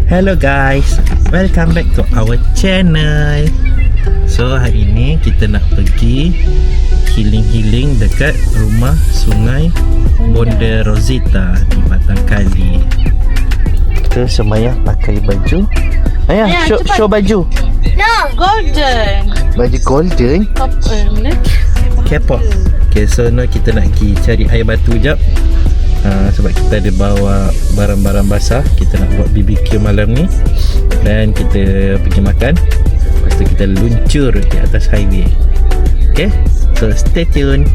Hello guys, welcome back to our channel. So hari ini kita nak pergi healing dekat rumah sungai Bonde Rosita di Batang Kali. Kita semayang pakai baju. Ayah, show baju. No, golden. Baju golden. K-pop. Okay, so now kita nak pergi cari air batu jap. Sebab kita ada bawa barang-barang basah. Kita nak buat BBQ malam ni. Dan kita pergi makan. Lepas tu kita luncur di atas highway. Okay, so stay tune.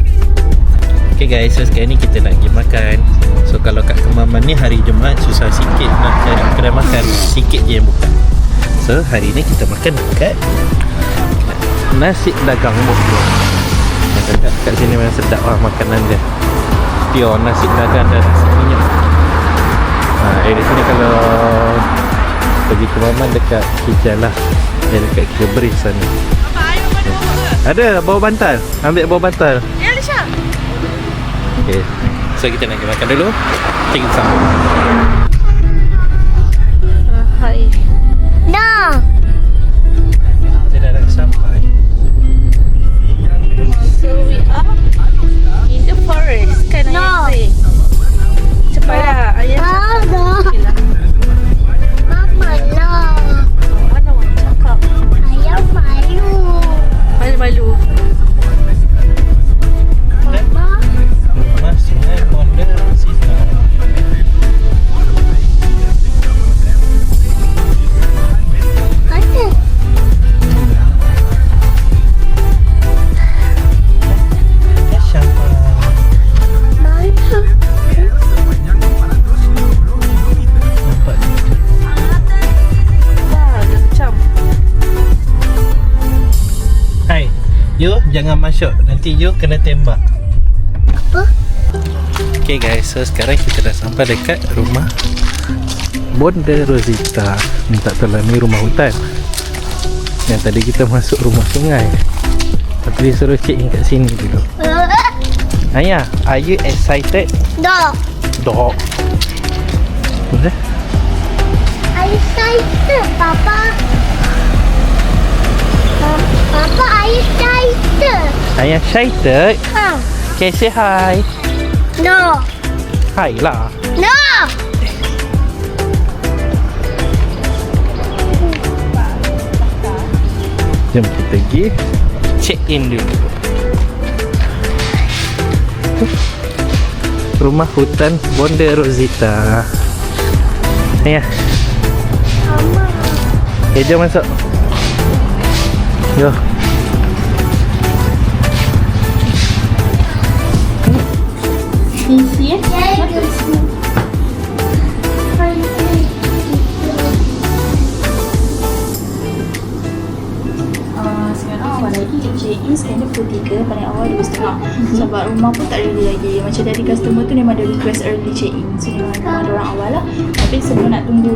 Okay guys, so sekarang ni kita nak pergi makan. So kalau kat Kemaman ni hari Jumaat susah sikit nak cari kedai makan. Sikit je yang buka. So hari ni kita makan dekat Nasi Dagang Mokbong. Kat sini memang sedap lah makanan dia. Pure nasi dagang dan nasi minyak. Dari sini kalau pergi ke Maman dekat Kijal lah. Dekat Kebris sana. Ada bawa bantal. Ambil bawa bantal. Ya, Lisha. Okay, so kita nak pergi makan dulu. Kita sambung. Hai. No. Kita dah sampai. So we are in the forest. Kan ayah say? Cepatlah. Ayah cakap. Okay lah. Mama lah. Mana orang cakap? Ayah malu. Malu-malu. Mama. Rumah sungai Bonde Rosita. Ada. Siapa? Malu. Nampak ni. Dia macam. Hai, you jangan masuk. Nanti you kena tembak. Apa? Okay guys, so sekarang kita dah sampai dekat rumah Bonde Rosita. Ni tak tahu lah, ni rumah hutan. Yang tadi kita masuk rumah sungai. Tapi dia suruh check in kat sini dulu. Ayah, are you excited? No. Dog. Boleh? Are you excited, Papa? Papa, are you excited? Ayah excited? Huh? Okay, say hi. No. Hi lah. No. Jom kita pergi check in dulu. Rumah hutan Bonde Rosita. Ayah. Mama. Okay, jom masuk. Yo. Sisi. Sekarang awal lagi check-in standard pukul 3, paling awal 2.30. Sebab rumah pun tak ready lagi. Macam dari customer tu memang ada request early check-in. So memang ada orang awal lah. Tapi sebelum nak tunggu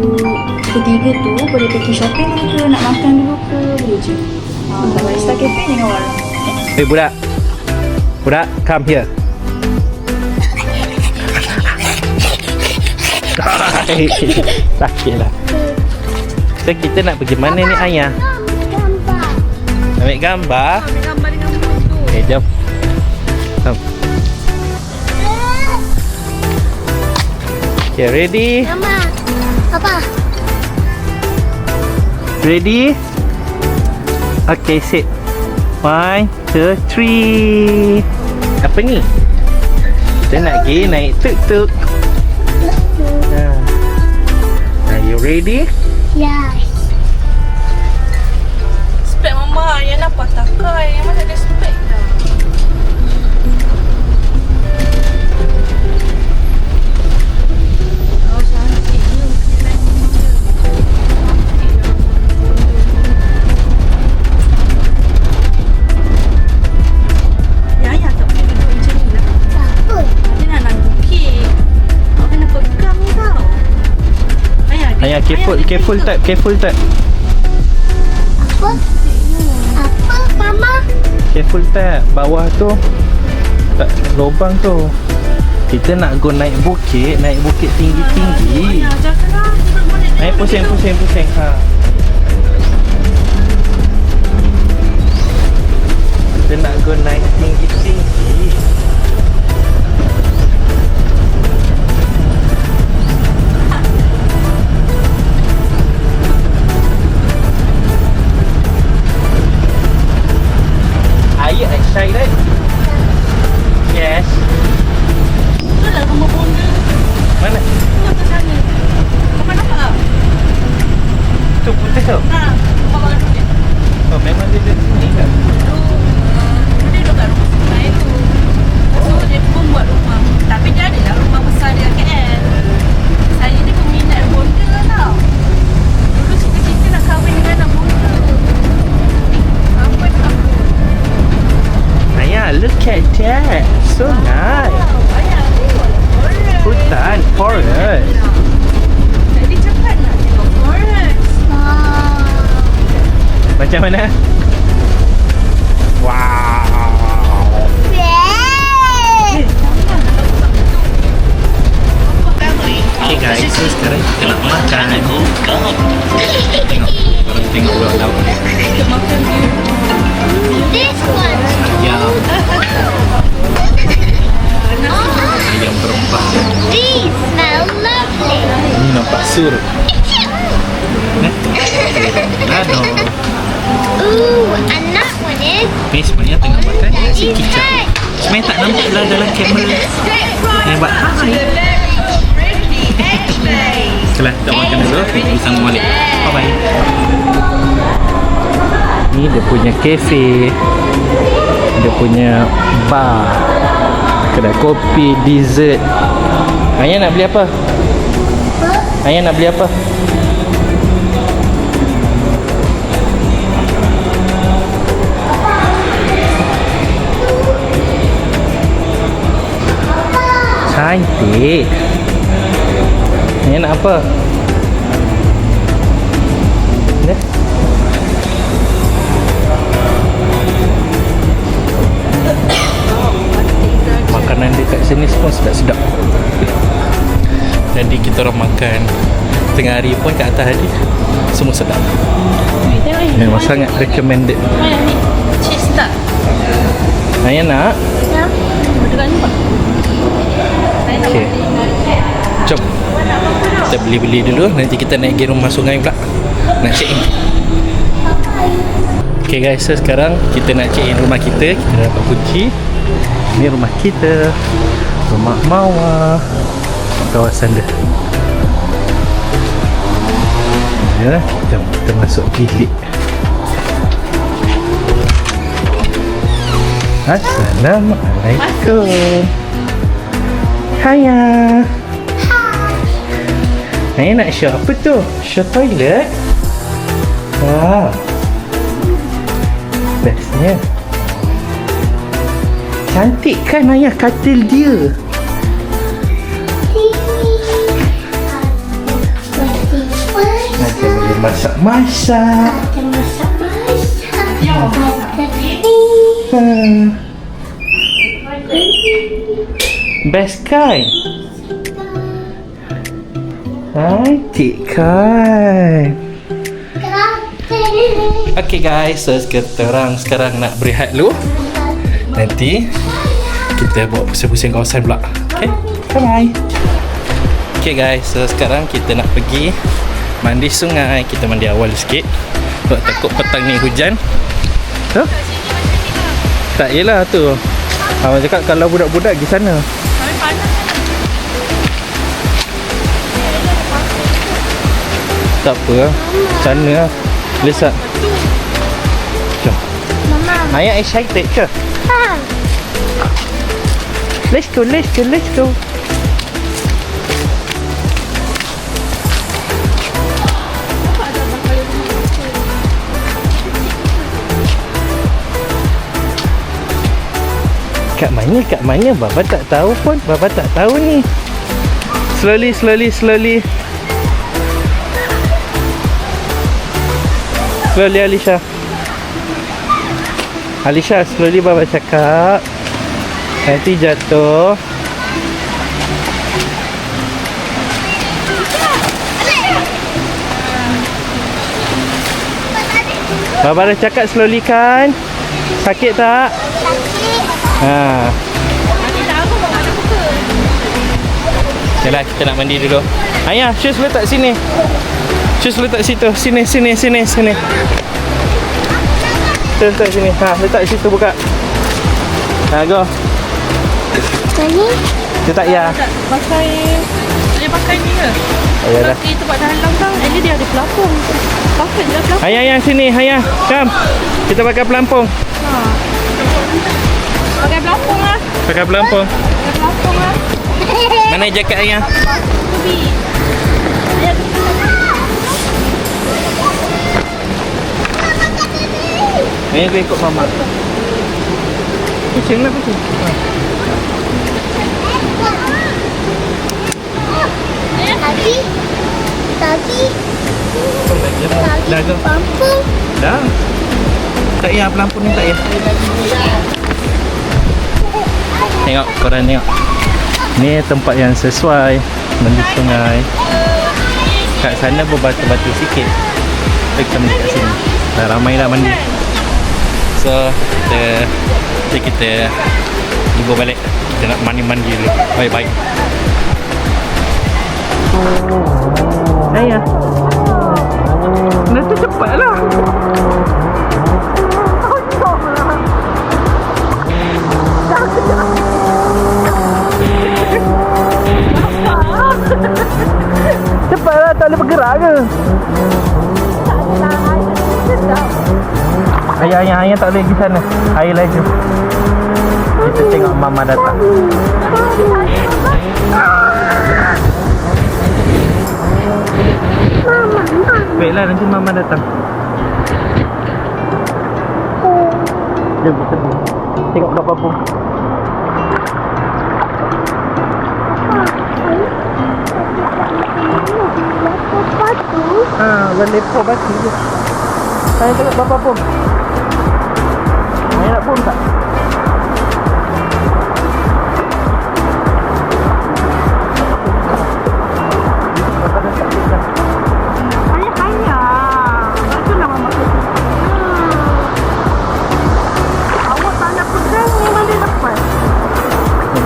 pukul 3 tu, boleh pergi shopping ke, nak makan dulu ke, boleh je. Kalau Barista Cafe jangan warung. Hey budak. Budak, come here. Sakit lah. So kita nak pergi mana ni ayah? Gambar. Ambil gambar. Ambil gambar dengan tu. Okay, jom. Jom. Okay, ready? Mama. Papa. Ready? Okay, sit. 1, 2, 3. Apa ni? Kita nak pergi naik tuk-tuk. Are you ready? Yes. Spek mama, yang nak pakai. Yang mana ada spek dah. Oh, cantik ni. Ya, ya, tak boleh duduk macam ni lah. Apa? Dia nak bukit. Awak kena pegang tau. Ayah, careful tap. Apa? Apa, Mama? Careful tap. Bawah tu tak lubang tu. Kita nak go naik bukit tinggi-tinggi. Janganlah, tidak boleh. Naik Pusing. Ha. Kita nak go naik tinggi-tinggi. Are you excited? Yes. Itulah rumah bonda. Mana? Tengok ke sana. Kau nampak tak? Tu putih tu. Ha, rumah baru dia. Oh, memang dia dari sini kan? Dia duduk kat rumah sungai tu. So dia pun buat rumah. Tapi dia ada lah rumah besar dia kat KL. Saya ni peminat bonda tau. Dulu cita-cita nak kahwin dengan anak bonda. Apa nak aku? Ayah, look at that. So nice. Ayah ni forest. Hutan, forest. Jadi cepat nak tengok forest. Macam mana? Wow. Okay guys, so sekarang kita nak makan. Tengok, orang tengok pulau laut ni. Kita makan dia. This one. Ayam, ayam berempah. These smell lovely. Ini nampak sur. Lado. Ooh, and that one is Ni sebenarnya tengah makan nasi kicap. Sebenarnya tak nampak lah dalam kamera. Hebat. Okeylah, kita makan dulu. Kita bersama balik. Bye bye. Ni dia punya kafe. Dia punya bar. Kedai kopi, dessert. Ayah nak beli apa? Ayah nak beli apa? Cantik. Ayah nak apa? Ni. Makanan dekat sini semua sedap-sedap. Jadi kita orang makan tengah hari pun kat atas hari semua sedap. Memang sangat recommended. Ayah ni cheese tak? Ayah nak? Dekat ni pak. Okey. Jom. Kita beli-beli dulu. Nanti kita naik pergi rumah sungai pula. Nak check in. Okay guys, so sekarang kita nak check in rumah kita. Kita dah dapat kunci. Ni rumah kita. Rumah Mawar. Kawasan dia. Ya, kita masuk bilik. Assalamualaikum. Hiya. Ayah nak show apa tu? Show toilet? Wow. Bestnya. Cantik kan ayah katil dia? Nanti boleh masak-masak. Best kan? Cantik kan? Okay guys, so kita orang sekarang nak berehat dulu. Nanti kita buat pusing-pusing kawasan pula. Okay, bye-bye. Okay guys, so sekarang kita nak pergi mandi sungai. Kita mandi awal sikit sebab takut petang ni hujan. Huh? Tak, yelah tu. Abang cakap kalau budak-budak pergi sana. Tapi panas kan? Tak apa lah. Sana lah. Lesat. Jom. Mama. Ayah excited ke? Ha. Let's go, let's go, let's go. Kat mana? Kat mana? Baba tak tahu pun. Baba tak tahu ni. Slowly, slowly, slowly. Slowly, Alisha. Alisha, slowly Baba cakap. Nanti jatuh. Barbara cakap slowly kan. Sakit tak? Ha. Yalah, kita nak mandi dulu. Ayah, shoes letak sini. Shoes letak situ. Sini. Letak sini. Ha, letak situ buka. Ha, go. Ini Letak ya. Pakai dia pakai ni ke? Ayalah. Pakai tempat dah halang tau. Ini dia ada pelapung. Pakai je pelapung. Ayah sini, ayah. Come. Kita pakai pelampung. Pakai pelapung lah. Pakai pelampung. Pakai pelapung lah. Mana jaket ayah? Kubi. Ni aku ikut mama. Kucing lah kucing. Ha. Tadi Dah ke? pelampung. Dah. Tak payah pelampung ni tak payah. Tengok, korang tengok. Ni tempat yang sesuai mandi sungai. Kat sana berbatu-batu sikit. Kita mandi kat sini. Dah ramai dah mandi. So, kita tunggu balik. Kita nak mandi-mandi dulu. Bye-bye. Ayah. Nanti cepatlah. Cepatlah, tak boleh bergerak ke? Ayah tak boleh pergi sana. Air laju. Kita tengok mama datang. Baiklah, nanti mama datang. Jom kita pergi. Tengok kat apa. Berlepo batu je. Saya tengok bapa pun. Saya nak pun tak?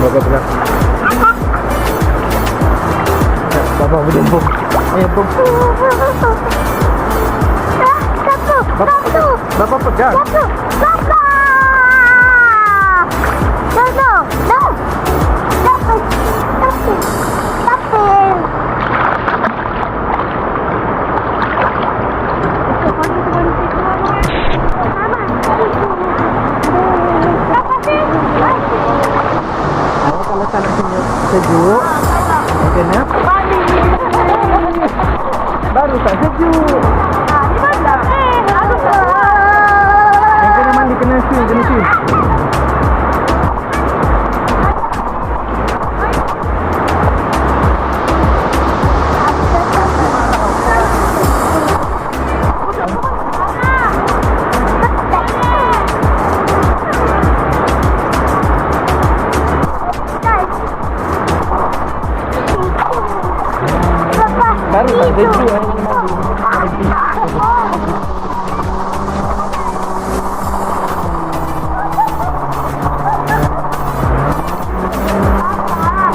Bapa pegang. Bapa berjemput. Bapa pegang. Kalau tak nak sejuk, kena baru tak sejuk. Yang kena mandi kena swim. Baru tak sejuk yang kena mandi.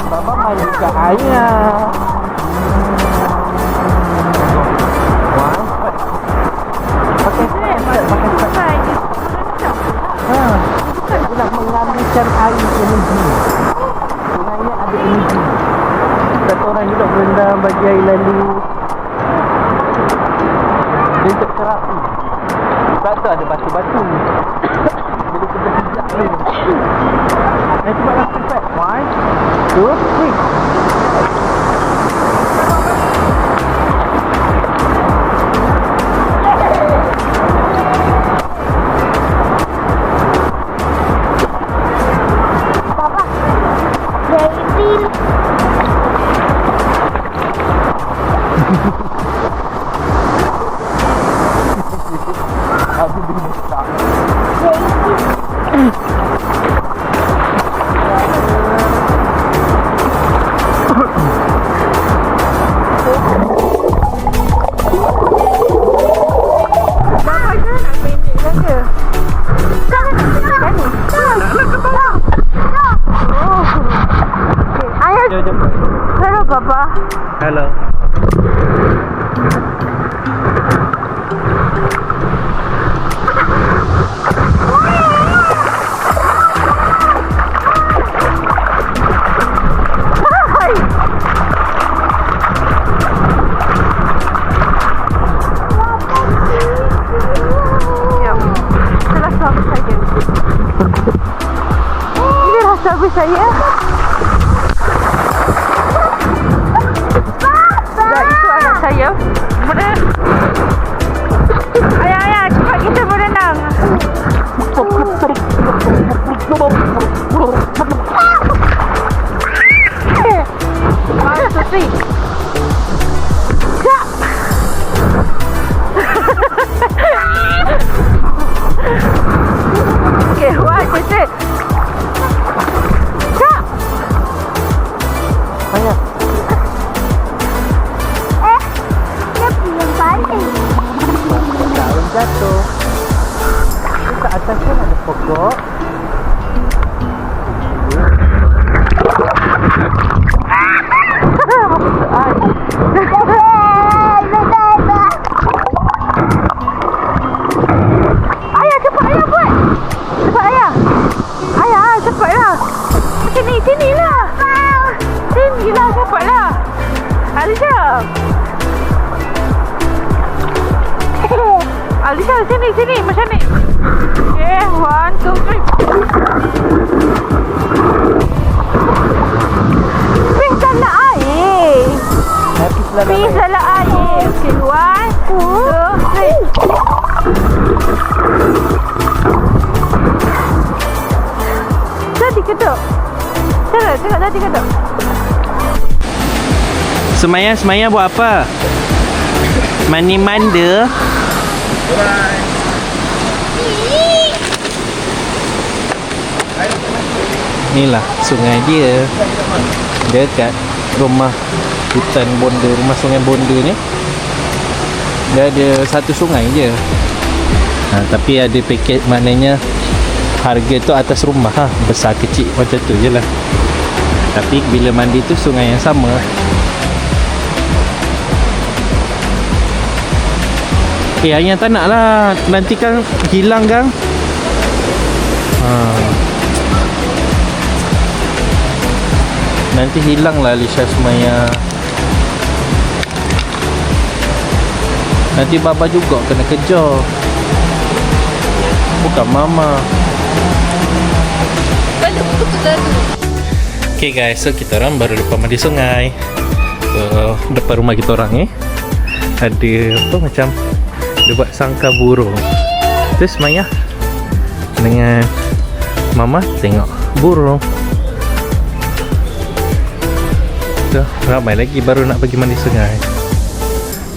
Bapa mandi kat ayah. Dia nak mengambilkan air energi. Sungai ni ada energi. Kata orang juga berendam bagi air lalu. Dia untuk terapi. Sebab tu ada batu-batu. Jadi kita pijak ni. Nanti buat rasa set. 1, 2, 3. Aku beri besar. Bapak je nak main habis saya. Dah ikut anak saya. Ayah, cepat kita berenang. One, two, three. Okay, one, two, three. Ayah. Dia belum balik. Daun jatuh. Kat atas kan ada pokok. Ayah, cepat ayah buat. Cepat ayah. Ayah, cepatlah. Sinilah. Sinilah, cepatlah. Alisha. Alisha, sini. Macam ni. Okay, one, two, three. Ping dalam air. Ping dalam air. Okay, one, two, three. Jadi kedok. Tengok tadi kedok. Semaya buat apa? Mani manda. Inilah sungai dia. Dekat rumah hutan bonda, rumah sungai bonda ni. Dia ada satu sungai je. Tapi ada paket, maknanya harga tu atas rumah ha. Besar kecil macam tu je lah. Tapi bila mandi tu sungai yang sama. Ayah tak nak lah. Nanti kan hilang kan. Nanti hilang lah Alisha Sumaya. Nanti Baba juga kena kejar. Bukan Mama. Okay guys, so kita orang baru lepas mandi sungai. So, depan rumah kita orang ada apa macam dia buat sangkar burung. Terus Maya dengan Mama tengok burung. So, ramai lagi baru nak pergi mandi sungai.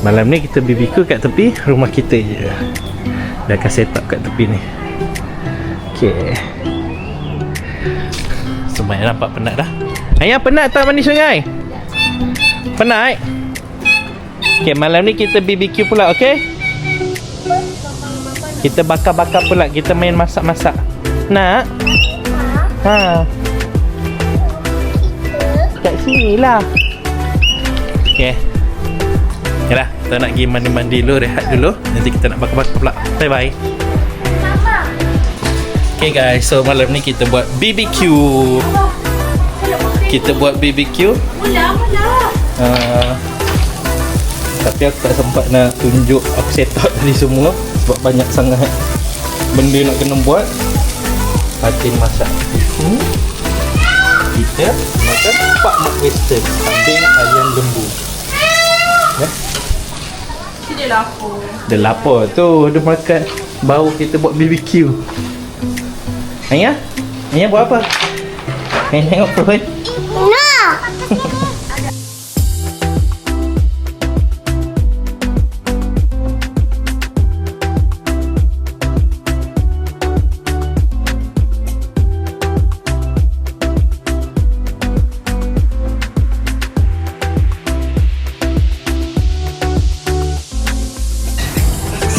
Malam ni kita BBQ kat tepi rumah kita je. Dah akan set up kat tepi ni. Okay. Semuanya nampak penat dah. Ayah penat tak mandi sungai? Penat? Okay, malam ni kita BBQ pula, okay? Kita bakar-bakar pula. Kita main masak-masak. Nak? Ha. Kat sini lah. Okay. Yalah, kita nak pergi mandi-mandi dulu, rehat dulu. Nanti kita nak bakar-bakar pula. Bye-bye. Okay guys, so malam ni kita buat BBQ. Kita buat BBQ. Mula. Tapi aku tak sempat nak tunjuk aku set up tadi semua sebab banyak sangat benda nak kena buat. Fatin masak. Kita makan Pak Mak Western, kambing ayam lembu. Dia lapar. Dia lapar tu, dia makan bau kita buat BBQ. Ayah buat apa? Ayah tengok pun. No.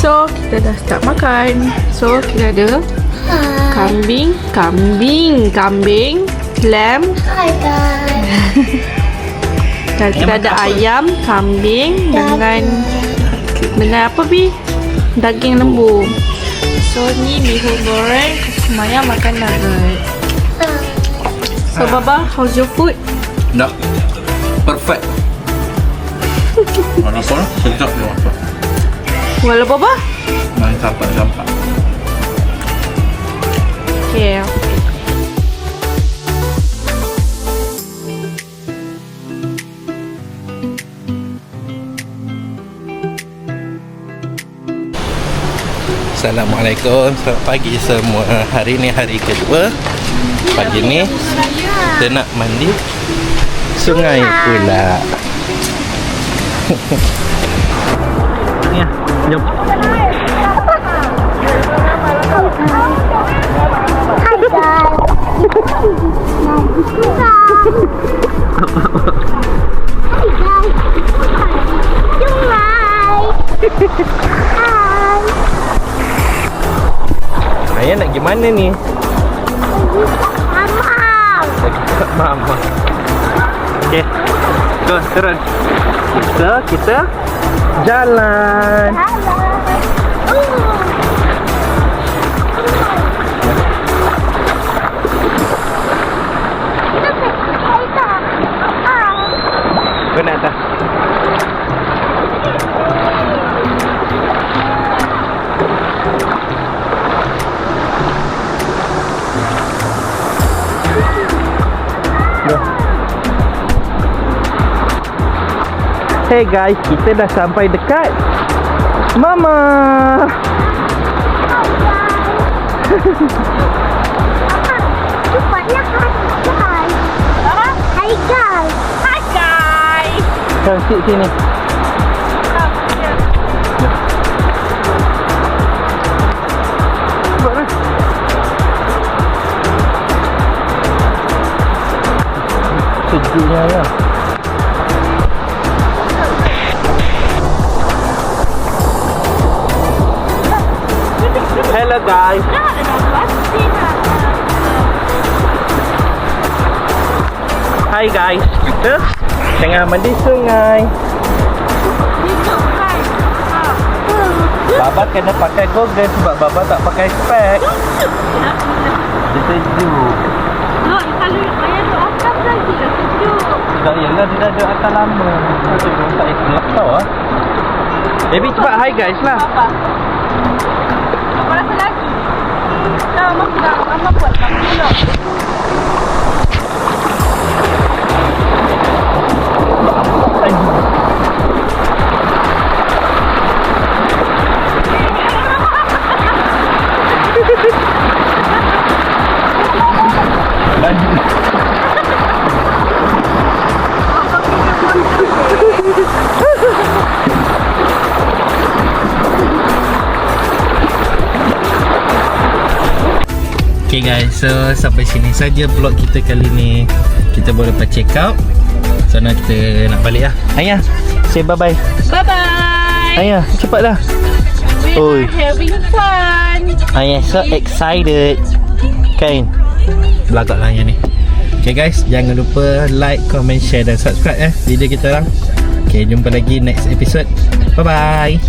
So, kita dah start makan. So, kita ada kambing, lamb. Hi guys. Dan kita ada ayam, kambing dengan apa Bi? Daging lembu. So, ni bihun goreng. Maya makan nugget. So, Baba, how's your food? Dah perfect. Mana pun sedap dia masak. Walau Baba? Main campak. Okay. Assalamualaikum, selamat pagi semua. Hari ni hari kedua. Pagi ni kita nak mandi sungai pula. Ya, jom. Hi guys. Hi guys. Hi. Ayah nak pergi mana ni? Mama. Lagi kat mama. Okey. Go, turun. Kita jalan. Kau nak tak? Hey guys, kita dah sampai dekat Mama. Cepatlah guys. Hi guys. Hi guys. Kau sit sini. Buatlah. Sejuknya ya. Hello guys. Hi guys. Kita tengah mandi sungai. Baba kena pakai goggle sebab Baba tak pakai spek. Dia sejuk. Tak yalah, dia dah ada atas lama. Dia tak ikhlas tau lah. Baby cepat hi guys lah. Apa rasa lagi? Mama buat kamu dulu. Okay guys, so sampai sini saja vlog kita kali ni. Kita boleh lepas check out. So now kita nak balik lah. Ayah, say bye bye. Bye bye. Ayah, cepatlah. Oi. Having fun. Ayah so excited. Kan? Belagak lah ayah ni. Okay guys, jangan lupa like, comment, share dan subscribe video kita orang. Okay, jumpa lagi next episode. Bye bye.